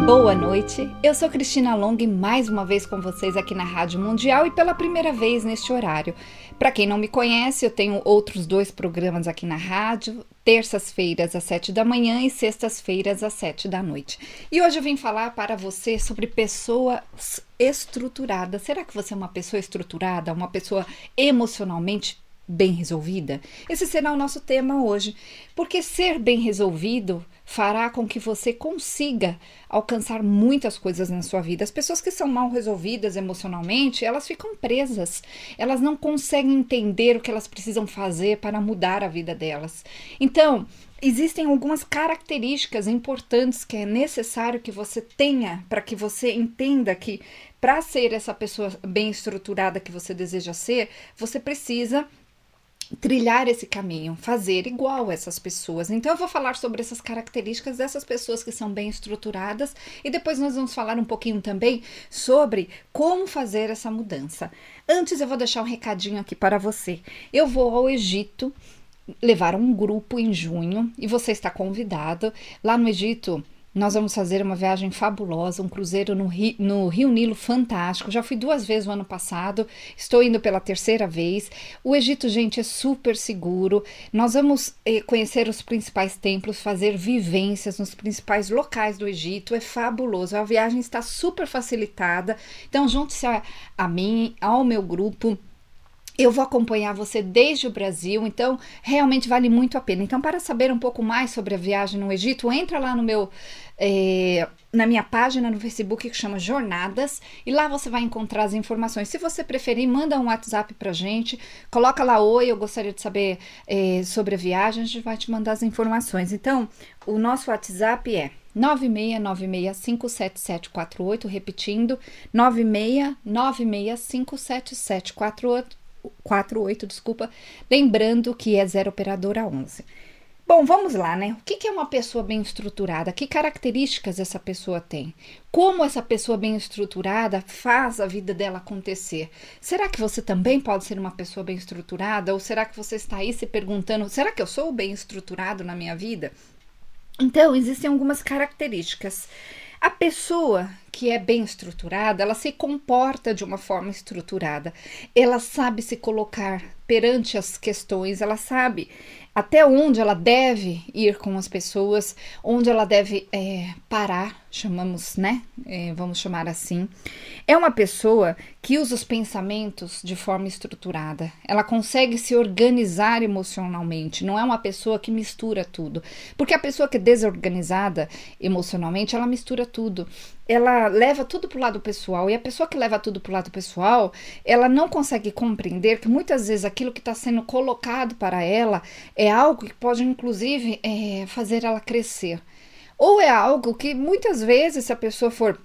Boa noite, eu sou Cristina Long e mais uma vez com vocês aqui na Rádio Mundial e pela primeira vez neste horário. Para quem não me conhece, eu tenho outros 2 programas aqui na rádio, terças-feiras às 7 da manhã e sextas-feiras às 7 da noite. E hoje eu vim falar para você sobre pessoas estruturadas. Será que você é uma pessoa estruturada, uma pessoa emocionalmente bem resolvida? Esse será o nosso tema hoje, porque ser bem resolvido fará com que você consiga alcançar muitas coisas na sua vida. As pessoas que são mal resolvidas emocionalmente, elas ficam presas, elas não conseguem entender o que elas precisam fazer para mudar a vida delas. Então, existem algumas características importantes que é necessário que você tenha para que você entenda que para ser essa pessoa bem estruturada que você deseja ser, você precisa trilhar esse caminho, fazer igual essas pessoas. Então eu vou falar sobre essas características dessas pessoas que são bem estruturadas e depois nós vamos falar um pouquinho também sobre como fazer essa mudança. Antes eu vou deixar um recadinho aqui para você. Eu vou ao Egito levar um grupo em junho e você está convidado. Lá no Egito nós vamos fazer uma viagem fabulosa, um cruzeiro no Rio Nilo fantástico. Já fui 2 vezes no ano passado, estou indo pela 3ª vez. O Egito, gente, é super seguro. Nós vamos conhecer os principais templos, fazer vivências nos principais locais do Egito. É fabuloso, a viagem está super facilitada. Então, junte-se a mim, ao meu grupo. Eu vou acompanhar você desde o Brasil, então realmente vale muito a pena. Então, para saber um pouco mais sobre a viagem no Egito, entra lá na minha página no Facebook que chama Jornadas e lá você vai encontrar as informações. Se você preferir, manda um WhatsApp pra gente, coloca lá: oi, eu gostaria de saber sobre a viagem, a gente vai te mandar as informações. Então, o nosso WhatsApp é 9696577748, repetindo, 9696577748, desculpa, lembrando que é 0 operadora 11. Bom, vamos lá, né? O que é uma pessoa bem estruturada? Que características essa pessoa tem? Como essa pessoa bem estruturada faz a vida dela acontecer? Será que você também pode ser uma pessoa bem estruturada? Ou será que você está aí se perguntando, será que eu sou bem estruturado na minha vida? Então, existem algumas características. A pessoa que é bem estruturada, ela se comporta de uma forma estruturada. Ela sabe se colocar perante as questões, ela sabe até onde ela deve ir com as pessoas, onde ela deve parar, chamamos, né? Vamos chamar assim. É uma pessoa que usa os pensamentos de forma estruturada. Ela consegue se organizar emocionalmente. Não é uma pessoa que mistura tudo. Porque a pessoa que é desorganizada emocionalmente, ela mistura tudo. Ela leva tudo para o lado pessoal. E a pessoa que leva tudo para o lado pessoal, ela não consegue compreender que muitas vezes aquilo que está sendo colocado para ela é algo que pode, inclusive, fazer ela crescer. Ou é algo que muitas vezes, se a pessoa for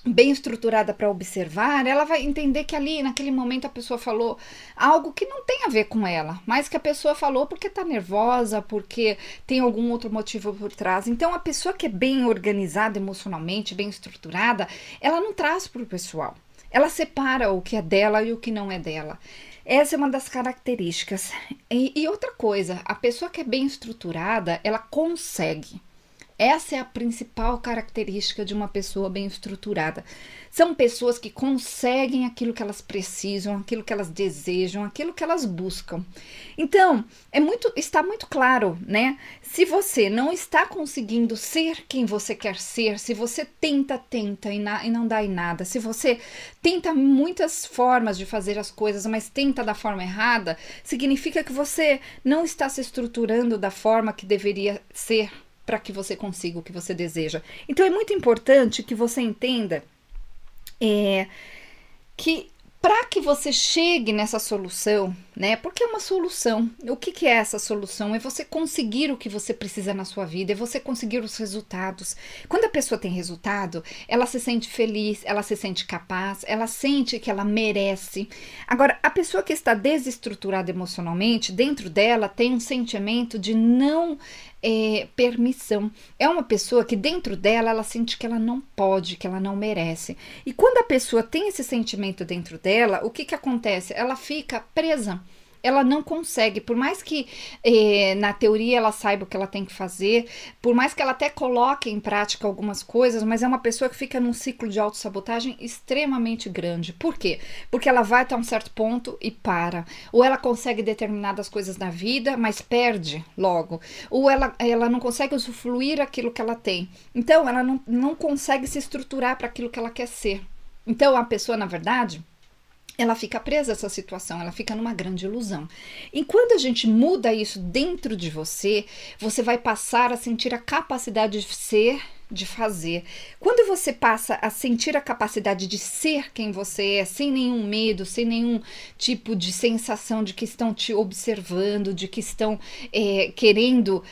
bem estruturada para observar, ela vai entender que ali, naquele momento, a pessoa falou algo que não tem a ver com ela, mas que a pessoa falou porque está nervosa, porque tem algum outro motivo por trás. Então, a pessoa que é bem organizada emocionalmente, bem estruturada, ela não traz para o pessoal. Ela separa o que é dela e o que não é dela. Essa é uma das características. E outra coisa, a pessoa que é bem estruturada, ela consegue. Essa é a principal característica de uma pessoa bem estruturada. São pessoas que conseguem aquilo que elas precisam, aquilo que elas desejam, aquilo que elas buscam. Então, está muito claro, né? Se você não está conseguindo ser quem você quer ser, se você tenta e não dá em nada, se você tenta muitas formas de fazer as coisas, mas tenta da forma errada, significa que você não está se estruturando da forma que deveria ser para que você consiga o que você deseja. Então é muito importante que você entenda que para que você chegue nessa solução, né? Porque é uma solução. O que é essa solução? É você conseguir o que você precisa na sua vida, é você conseguir os resultados. Quando a pessoa tem resultado, ela se sente feliz, ela se sente capaz, ela sente que ela merece. Agora, a pessoa que está desestruturada emocionalmente, dentro dela tem um sentimento de não permissão. É uma pessoa que dentro dela ela sente que ela não pode, que ela não merece. E quando a pessoa tem esse sentimento dentro dela, o que acontece? Ela fica presa. ela não consegue, por mais que na teoria ela saiba o que ela tem que fazer, por mais que ela até coloque em prática algumas coisas, mas é uma pessoa que fica num ciclo de autossabotagem extremamente grande. Por quê? Porque ela vai até um certo ponto e para. Ou ela consegue determinadas coisas na vida, mas perde logo. Ou ela não consegue usufruir aquilo que ela tem. Então, ela não consegue se estruturar para aquilo que ela quer ser. Então, a pessoa, na verdade, ela fica presa a essa situação, ela fica numa grande ilusão. E quando a gente muda isso dentro de você, você vai passar a sentir a capacidade de ser, de fazer. Quando você passa a sentir a capacidade de ser quem você é, sem nenhum medo, sem nenhum tipo de sensação de que estão te observando, de que estão querendo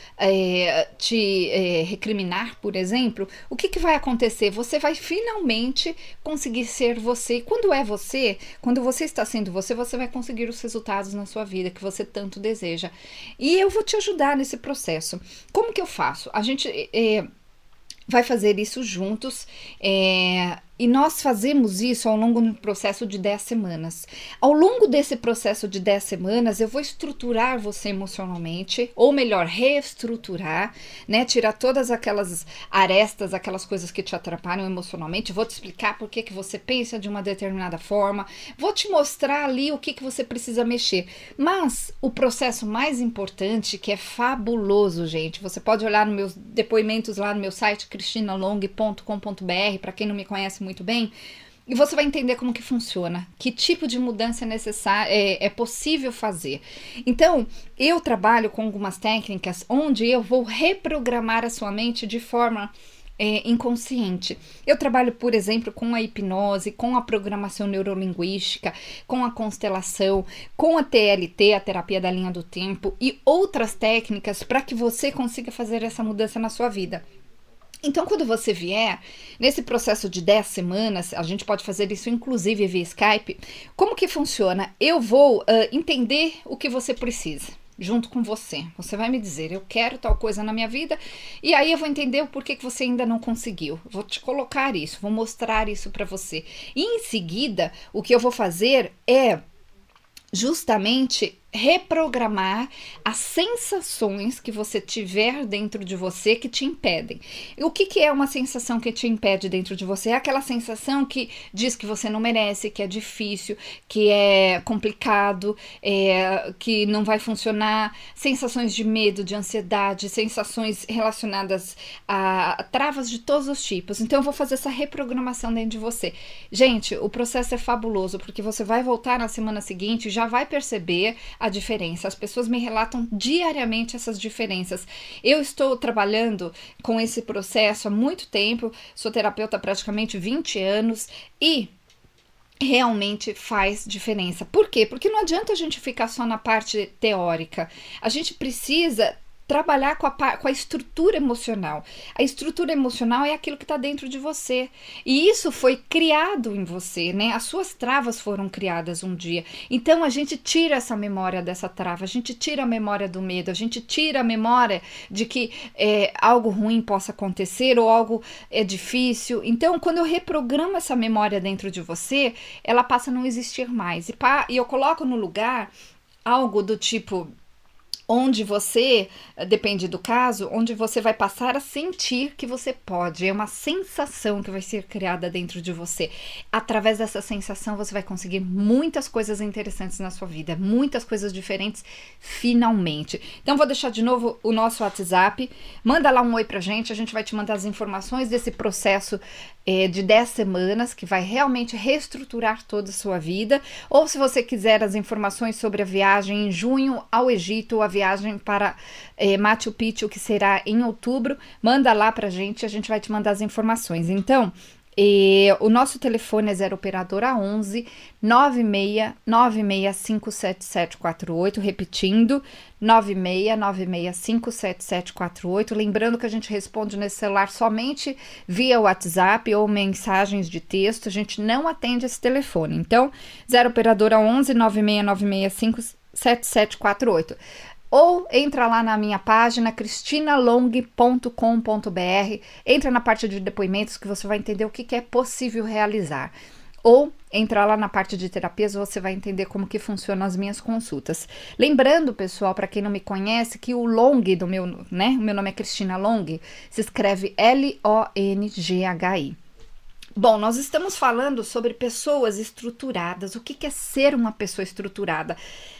te recriminar, por exemplo, o que vai acontecer? Você vai finalmente conseguir ser você. E quando é você, quando você está sendo você, você vai conseguir os resultados na sua vida que você tanto deseja. E eu vou te ajudar nesse processo. Como que eu faço? A gente vai fazer isso juntos, e nós fazemos isso ao longo do processo de 10 semanas. Ao longo desse processo de 10 semanas, eu vou estruturar você emocionalmente, ou melhor, reestruturar, né? Tirar todas aquelas arestas, aquelas coisas que te atrapalham emocionalmente. Vou te explicar por que você pensa de uma determinada forma. Vou te mostrar ali o que você precisa mexer. Mas o processo mais importante, que é fabuloso, gente, você pode olhar nos meus depoimentos lá no meu site, cristinalong.com.br, para quem não me conhece muito bem, e você vai entender como que funciona, que tipo de mudança é necessária, é possível fazer. Então, eu trabalho com algumas técnicas onde eu vou reprogramar a sua mente de forma inconsciente. Eu trabalho, por exemplo, com a hipnose, com a programação neurolinguística, com a constelação, com a TLT, a terapia da linha do tempo, e outras técnicas para que você consiga fazer essa mudança na sua vida. Então, quando você vier nesse processo de 10 semanas, a gente pode fazer isso inclusive via Skype, como que funciona? Eu vou entender o que você precisa, junto com você. Você vai me dizer, eu quero tal coisa na minha vida, e aí eu vou entender o porquê que você ainda não conseguiu. Vou te colocar isso, vou mostrar isso para você. E em seguida, o que eu vou fazer é justamente reprogramar as sensações que você tiver dentro de você que te impedem. E o que é uma sensação que te impede dentro de você? É aquela sensação que diz que você não merece, que é difícil, que é complicado, que não vai funcionar, sensações de medo, de ansiedade, sensações relacionadas a travas de todos os tipos. Então eu vou fazer essa reprogramação dentro de você. Gente, o processo é fabuloso, porque você vai voltar na semana seguinte e já vai perceber a diferença. As pessoas me relatam diariamente essas diferenças. Eu estou trabalhando com esse processo há muito tempo, sou terapeuta há praticamente 20 anos e realmente faz diferença. Por quê? Porque não adianta a gente ficar só na parte teórica. A gente precisa trabalhar com a estrutura emocional. A estrutura emocional é aquilo que está dentro de você. E isso foi criado em você, né? As suas travas foram criadas um dia. Então a gente tira essa memória dessa trava, a gente tira a memória do medo, a gente tira a memória de que algo ruim possa acontecer ou algo é difícil. Então, quando eu reprogramo essa memória dentro de você, ela passa a não existir mais. E eu coloco no lugar algo do tipo, onde você, depende do caso, onde você vai passar a sentir que você pode. É uma sensação que vai ser criada dentro de você. Através dessa sensação, você vai conseguir muitas coisas interessantes na sua vida, muitas coisas diferentes, finalmente. Então, vou deixar de novo o nosso WhatsApp. Manda lá um oi pra gente, a gente vai te mandar as informações desse processo de 10 semanas, que vai realmente reestruturar toda a sua vida. Ou se você quiser as informações sobre a viagem em junho ao Egito, a viagem para Machu Picchu, que será em outubro, manda lá pra gente, a gente vai te mandar as informações. Então, o nosso telefone é 0 operadora 11 969657748, repetindo, 969657748. Lembrando que a gente responde nesse celular somente via WhatsApp ou mensagens de texto, a gente não atende esse telefone. Então, 0 operadora 11 969657748. Ou entra lá na minha página cristinalong.com.br, entra na parte de depoimentos que você vai entender o que é possível realizar. ou entrar lá na parte de terapias, você vai entender como que funcionam as minhas consultas. Lembrando, pessoal, para quem não me conhece, que o Long do meu, né? O meu nome é Cristina Long, se escreve Longhi. Bom, nós estamos falando sobre pessoas estruturadas. O que é ser uma pessoa estruturada?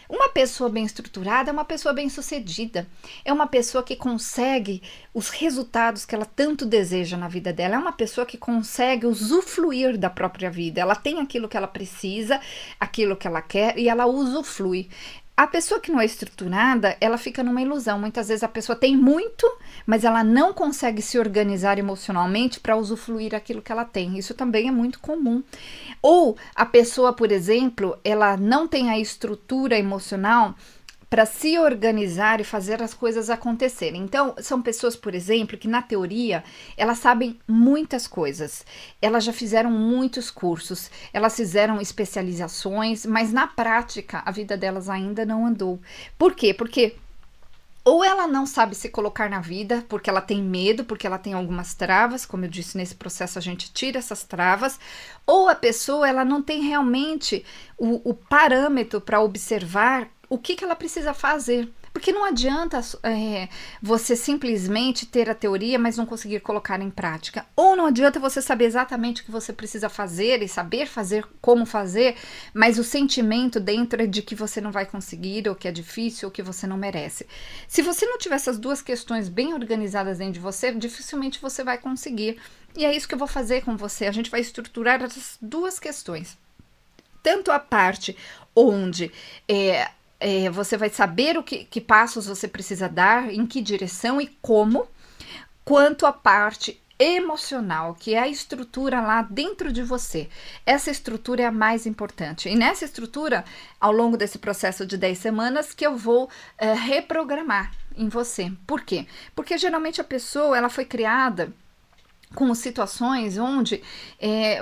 Uma pessoa bem estruturada é uma pessoa bem-sucedida. É uma pessoa que consegue os resultados que ela tanto deseja na vida dela. É uma pessoa que consegue usufruir da própria vida. Ela tem aquilo que ela precisa, aquilo que ela quer e ela usufrui. A pessoa que não é estruturada, ela fica numa ilusão. Muitas vezes a pessoa tem muito, mas ela não consegue se organizar emocionalmente para usufruir aquilo que ela tem. Isso também é muito comum. Ou a pessoa, por exemplo, ela não tem a estrutura emocional para se organizar e fazer as coisas acontecerem. Então, são pessoas, por exemplo, que na teoria, elas sabem muitas coisas. Elas já fizeram muitos cursos, elas fizeram especializações, mas na prática, a vida delas ainda não andou. Por quê? Porque ou ela não sabe se colocar na vida, porque ela tem medo, porque ela tem algumas travas, como eu disse, nesse processo a gente tira essas travas, ou a pessoa ela não tem realmente o parâmetro para observar o que ela precisa fazer. Porque não adianta você simplesmente ter a teoria, mas não conseguir colocar em prática. Ou não adianta você saber exatamente o que você precisa fazer e saber fazer como fazer, mas o sentimento dentro é de que você não vai conseguir, ou que é difícil, ou que você não merece. Se você não tiver essas duas questões bem organizadas dentro de você, dificilmente você vai conseguir. E é isso que eu vou fazer com você. A gente vai estruturar essas duas questões. Tanto a parte onde você vai saber que passos você precisa dar, em que direção e como, quanto a parte emocional, que é a estrutura lá dentro de você. Essa estrutura é a mais importante. E nessa estrutura, ao longo desse processo de 10 semanas, que eu vou reprogramar em você. Por quê? Porque geralmente a pessoa ela foi criada com situações onde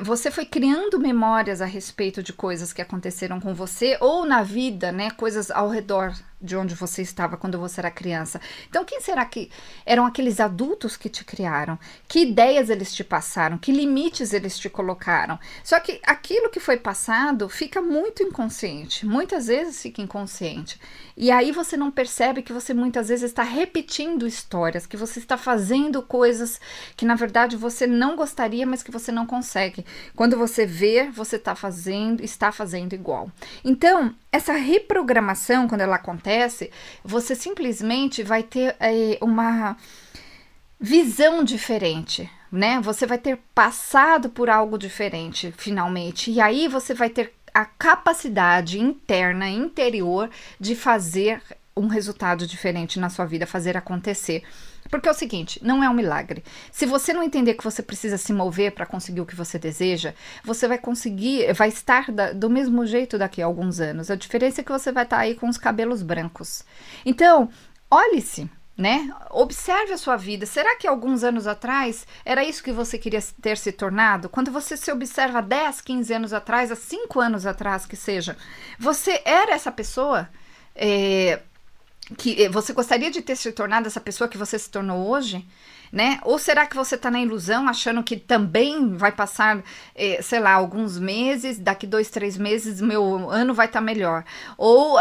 você foi criando memórias a respeito de coisas que aconteceram com você ou na vida, né, coisas ao redor de onde você estava quando você era criança. Então, quem será que eram aqueles adultos que te criaram? Que ideias eles te passaram? Que limites eles te colocaram? Só que aquilo que foi passado fica muito inconsciente. Muitas vezes fica inconsciente. E aí você não percebe que você muitas vezes está repetindo histórias, que você está fazendo coisas que na verdade você não gostaria, mas que você não consegue. Quando você vê, você está fazendo igual. Então, essa reprogramação, quando ela acontece, você simplesmente vai ter uma visão diferente, né? Você vai ter passado por algo diferente, finalmente. E aí você vai ter a capacidade interna, interior, de fazer um resultado diferente na sua vida, fazer acontecer. Porque é o seguinte, não é um milagre. Se você não entender que você precisa se mover para conseguir o que você deseja, você vai estar do mesmo jeito daqui a alguns anos. A diferença é que você vai estar aí com os cabelos brancos. Então, olhe-se, né? Observe a sua vida. Será que alguns anos atrás era isso que você queria ter se tornado? Quando você se observa 10, 15 anos atrás, há 5 anos atrás que seja, você era essa pessoa? Que você gostaria de ter se tornado essa pessoa que você se tornou hoje, né? Ou será que você está na ilusão, achando que também vai passar, sei lá, alguns meses, daqui 2, 3 meses meu ano vai estar melhor, ou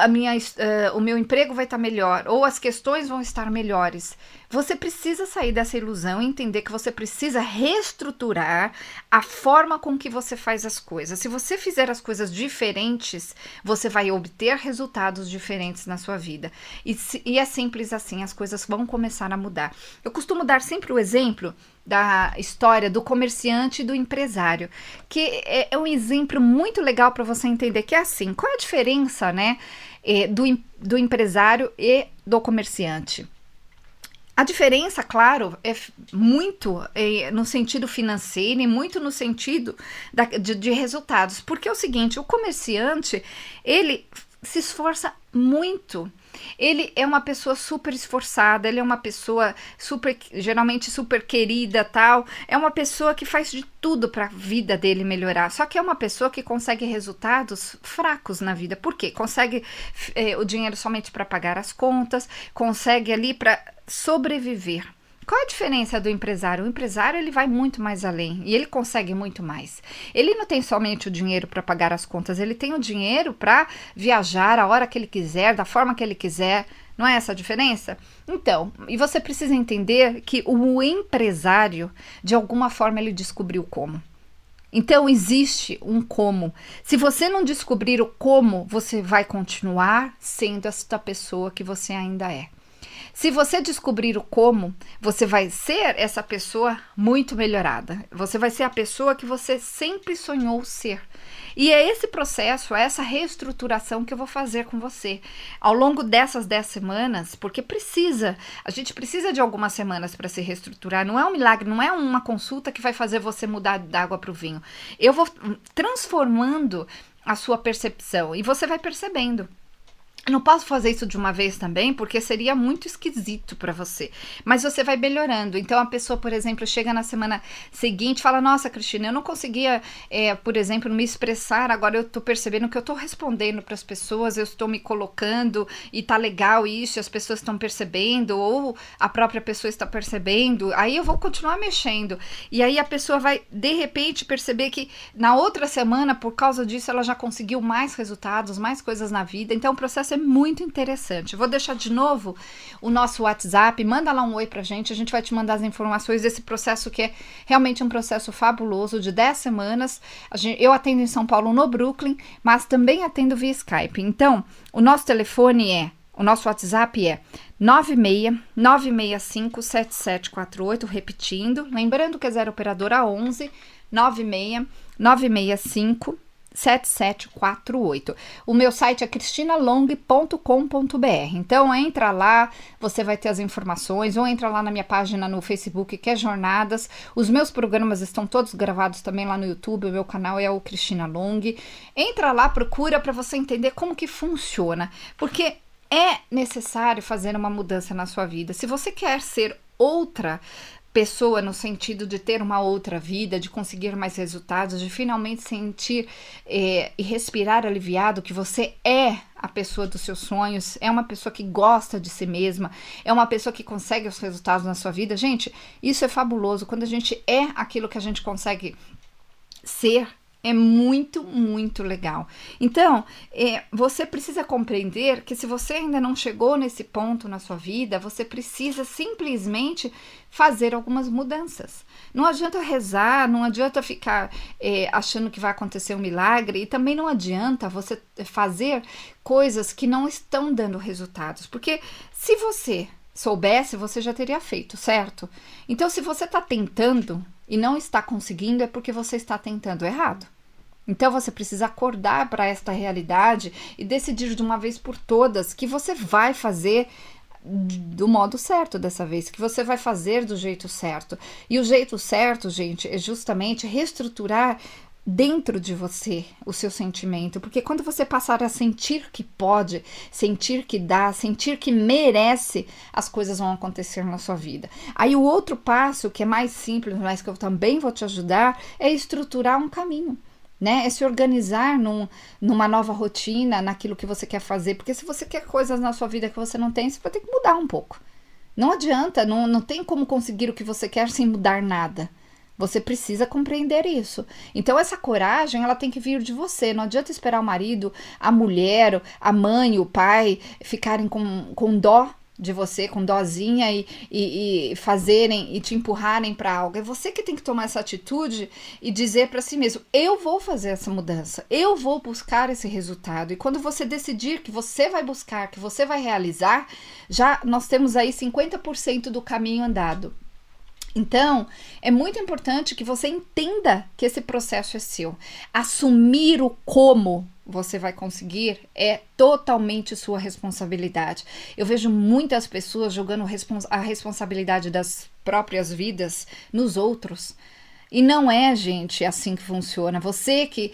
o meu emprego vai estar melhor, ou as questões vão estar melhores? Você precisa sair dessa ilusão e entender que você precisa reestruturar a forma com que você faz as coisas. Se você fizer as coisas diferentes, você vai obter resultados diferentes na sua vida. E é simples assim, as coisas vão começar a mudar. Eu costumo dar sempre o exemplo da história do comerciante e do empresário, que é um exemplo muito legal para você entender que é assim. Qual é a diferença, né, do empresário e do comerciante? A diferença, claro, é muito no sentido financeiro e muito no sentido de resultados. Porque é o seguinte, o comerciante, ele se esforça muito. Ele é uma pessoa super esforçada, ele é uma pessoa geralmente super querida, tal. É uma pessoa que faz de tudo para a vida dele melhorar. Só que é uma pessoa que consegue resultados fracos na vida. Por quê? Consegue o dinheiro somente para pagar as contas, consegue ali para sobreviver. Qual a diferença do empresário? O empresário, ele vai muito mais além e ele consegue muito mais. Ele não tem somente o dinheiro para pagar as contas, ele tem o dinheiro para viajar a hora que ele quiser, da forma que ele quiser. Não é essa a diferença? Então, e você precisa entender que o empresário, de alguma forma, ele descobriu como. Então, existe um como. Se você não descobrir o como, você vai continuar sendo esta pessoa que você ainda é. Se você descobrir o como, você vai ser essa pessoa muito melhorada. Você vai ser a pessoa que você sempre sonhou ser. E é esse processo, essa reestruturação que eu vou fazer com você ao longo dessas 10 semanas, porque a gente precisa de algumas semanas para se reestruturar. Não é um milagre, não é uma consulta que vai fazer você mudar da água para o vinho. Eu vou transformando a sua percepção e você vai percebendo. Eu não posso fazer isso de uma vez também, porque seria muito esquisito para você. Mas você vai melhorando. Então, a pessoa, por exemplo, chega na semana seguinte e fala, nossa, Cristina, eu não conseguia, por exemplo, me expressar. Agora eu tô percebendo que eu tô respondendo para as pessoas, eu estou me colocando e tá legal isso, e as pessoas estão percebendo, ou a própria pessoa está percebendo. Aí eu vou continuar mexendo. E aí a pessoa vai, de repente, perceber que na outra semana, por causa disso, ela já conseguiu mais resultados, mais coisas na vida. Então, o processo é muito interessante. Vou deixar de novo o nosso WhatsApp, manda lá um oi pra gente, a gente vai te mandar as informações desse processo que é realmente um processo fabuloso de 10 semanas. Eu atendo em São Paulo, no Brooklyn, mas também atendo via Skype. Então, o nosso WhatsApp é 96-965-7748, repetindo, lembrando que é 0 operadora 11 96-965 7748. O meu site é cristinalong.com.br. Então entra lá, você vai ter as informações, ou entra lá na minha página no Facebook, que é Jornadas. Os meus programas estão todos gravados também lá no YouTube, o meu canal é o Cristina Long. Entra lá, procura para você entender como que funciona, porque é necessário fazer uma mudança na sua vida. Se você quer ser outra pessoa no sentido de ter uma outra vida, de conseguir mais resultados, de finalmente sentir e respirar aliviado que você é a pessoa dos seus sonhos, é uma pessoa que gosta de si mesma, é uma pessoa que consegue os resultados na sua vida. Gente, isso é fabuloso. Quando a gente é aquilo que a gente consegue ser, é muito, muito legal. Então, você precisa compreender que se você ainda não chegou nesse ponto na sua vida, você precisa simplesmente fazer algumas mudanças. Não adianta rezar, não adianta ficar achando que vai acontecer um milagre, e também não adianta você fazer coisas que não estão dando resultados, porque se você soubesse, você já teria feito, certo? Então, se você está tentando e não está conseguindo, é porque você está tentando errado. Então você precisa acordar para esta realidade e decidir de uma vez por todas que você vai fazer do modo certo dessa vez, que você vai fazer do jeito certo. E o jeito certo, gente, é justamente reestruturar dentro de você o seu sentimento, porque quando você passar a sentir que pode, sentir que dá, sentir que merece, as coisas vão acontecer na sua vida. Aí o outro passo, que é mais simples, mas que eu também vou te ajudar, é estruturar um caminho. Né? É se organizar numa nova rotina, naquilo que você quer fazer, porque se você quer coisas na sua vida que você não tem, você vai ter que mudar um pouco. Não adianta, não tem como conseguir o que você quer sem mudar nada. Você precisa compreender isso. Então essa coragem, ela tem que vir de você. Não adianta esperar o marido, a mulher, a mãe, o pai ficarem com dó de você, com dozinha e fazerem e te empurrarem para algo. É você que tem que tomar essa atitude e dizer para si mesmo, eu vou fazer essa mudança, eu vou buscar esse resultado. E quando você decidir que você vai buscar, que você vai realizar, já nós temos aí 50% do caminho andado. Então, é muito importante que você entenda que esse processo é seu. Assumir o como você vai conseguir é totalmente sua responsabilidade. Eu vejo muitas pessoas jogando a responsabilidade das próprias vidas nos outros. E não é, gente, assim que funciona. Você que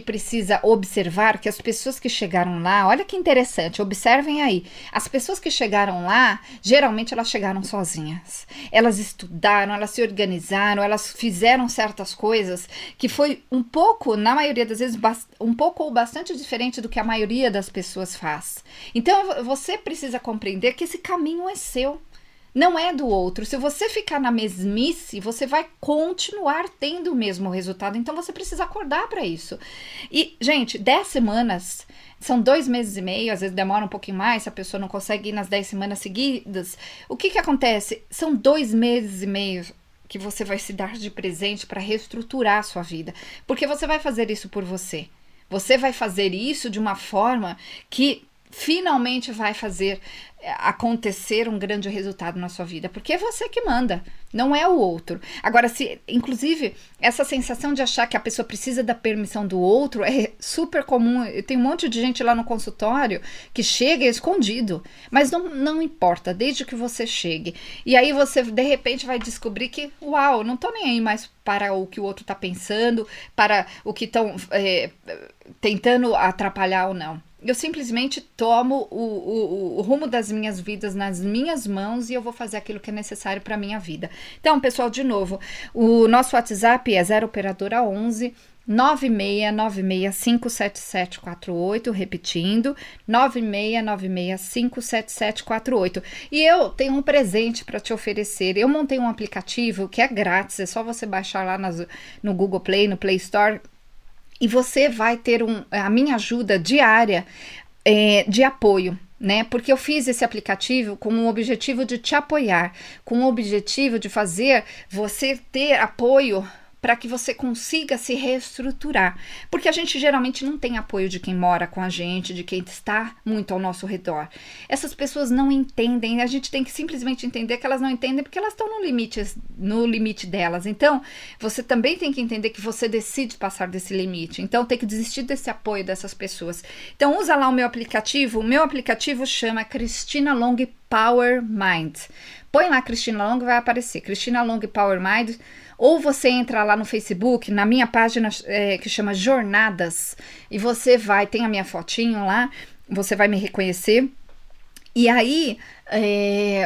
precisa observar que as pessoas que chegaram lá, olha que interessante, observem aí. As pessoas que chegaram lá, geralmente elas chegaram sozinhas. Elas estudaram, elas se organizaram, elas fizeram certas coisas que foi um pouco, na maioria das vezes, um pouco ou bastante diferente do que a maioria das pessoas faz. Então, você precisa compreender que esse caminho é seu. não é do outro. Se você ficar na mesmice, você vai continuar tendo o mesmo resultado. Então você precisa acordar para isso. E, gente, 10 semanas são 2 meses e meio, às vezes demora um pouquinho mais, se a pessoa não consegue ir nas 10 semanas seguidas. O que acontece? São 2 meses e meio que você vai se dar de presente para reestruturar a sua vida. Porque você vai fazer isso por você. Você vai fazer isso de uma forma que finalmente vai fazer acontecer um grande resultado na sua vida, porque é você que manda, não é o outro. Agora, se, inclusive, essa sensação de achar que a pessoa precisa da permissão do outro é super comum. Tem um monte de gente lá no consultório que chega escondido, mas não importa, desde que você chegue. E aí você, de repente, vai descobrir que, uau, não tô nem aí mais para o que o outro tá pensando, para o que estão tentando atrapalhar ou não. Eu simplesmente tomo o rumo das minhas vidas nas minhas mãos e eu vou fazer aquilo que é necessário para a minha vida. Então, pessoal, de novo, o nosso WhatsApp é 0 operadora 11 969657748, repetindo, 969657748. E eu tenho um presente para te oferecer. Eu montei um aplicativo que é grátis, é só você baixar lá no Google Play, no Play Store. E você vai ter a minha ajuda diária de apoio, né? Porque eu fiz esse aplicativo com o objetivo de te apoiar, com o objetivo de fazer você ter apoio para que você consiga se reestruturar. Porque a gente geralmente não tem apoio de quem mora com a gente, de quem está muito ao nosso redor. Essas pessoas não entendem, a gente tem que simplesmente entender que elas não entendem porque elas estão no limite delas. Então, você também tem que entender que você decide passar desse limite. Então, tem que desistir desse apoio dessas pessoas. Então, usa lá o meu aplicativo chama Cristina Long Power Mind. Põe lá Cristina Long, vai aparecer Cristina Long Power Mind. Ou você entra lá no Facebook, na minha página que chama Jornadas, e você tem a minha fotinho lá, você vai me reconhecer. E aí,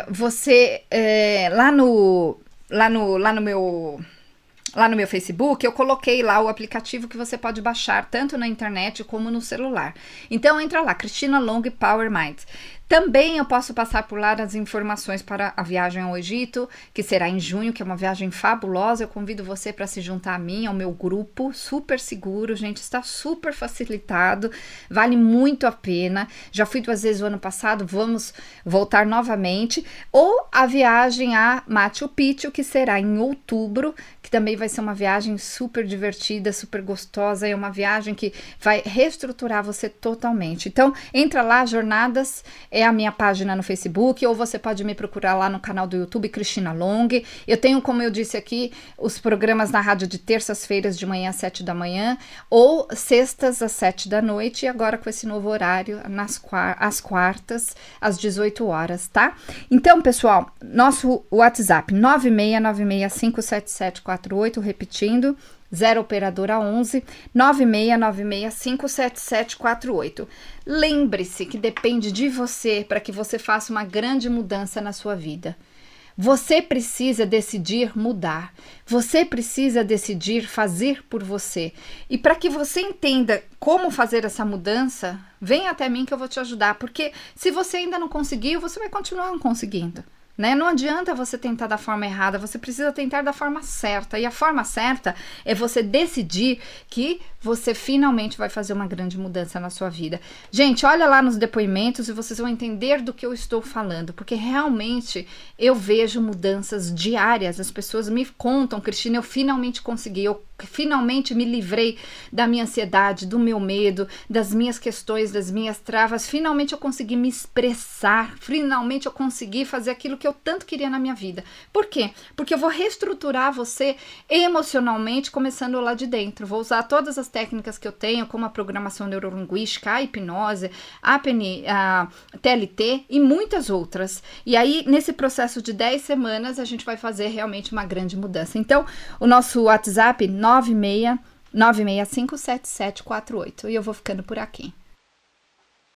você, lá no meu Facebook, eu coloquei lá o aplicativo que você pode baixar, tanto na internet como no celular. Então, entra lá, Cristina Long Power Mind. Também eu posso passar por lá as informações para a viagem ao Egito, que será em junho, que é uma viagem fabulosa. Eu convido você para se juntar a mim, ao meu grupo, super seguro, gente, está super facilitado, vale muito a pena. Já fui 2 vezes o ano passado, vamos voltar novamente. Ou a viagem a Machu Picchu, que será em outubro, que também vai ser uma viagem super divertida, super gostosa, é uma viagem que vai reestruturar você totalmente. Então, entra lá, Jornadas, é a minha página no Facebook, ou você pode me procurar lá no canal do YouTube, Cristina Long. Eu tenho, como eu disse aqui, os programas na rádio de terças-feiras de manhã às 7 da manhã, ou sextas às 7 da noite, e agora com esse novo horário, às quartas, às 18 horas, tá? Então, pessoal, nosso WhatsApp, 969657748, repetindo, 0 operadora 11 969657748. Lembre-se que depende de você para que você faça uma grande mudança na sua vida. Você precisa decidir mudar. Você precisa decidir fazer por você. E para que você entenda como fazer essa mudança, vem até mim que eu vou te ajudar. Porque se você ainda não conseguiu, você vai continuar não conseguindo. Né? Não adianta você tentar da forma errada, você precisa tentar da forma certa. E a forma certa é você decidir que você finalmente vai fazer uma grande mudança na sua vida. Gente, olha lá nos depoimentos e vocês vão entender do que eu estou falando, porque realmente eu vejo mudanças diárias. As pessoas me contam, Cristina, eu finalmente consegui, eu finalmente me livrei da minha ansiedade, do meu medo, das minhas questões, das minhas travas. Finalmente eu consegui me expressar, finalmente eu consegui fazer aquilo que eu tanto queria na minha vida. Por quê? Porque eu vou reestruturar você emocionalmente, começando lá de dentro. Vou usar todas as técnicas que eu tenho, como a programação neurolinguística, a hipnose, a TLT e muitas outras. E aí, nesse processo de 10 semanas, a gente vai fazer realmente uma grande mudança. Então, o nosso WhatsApp 969657748. E eu vou ficando por aqui.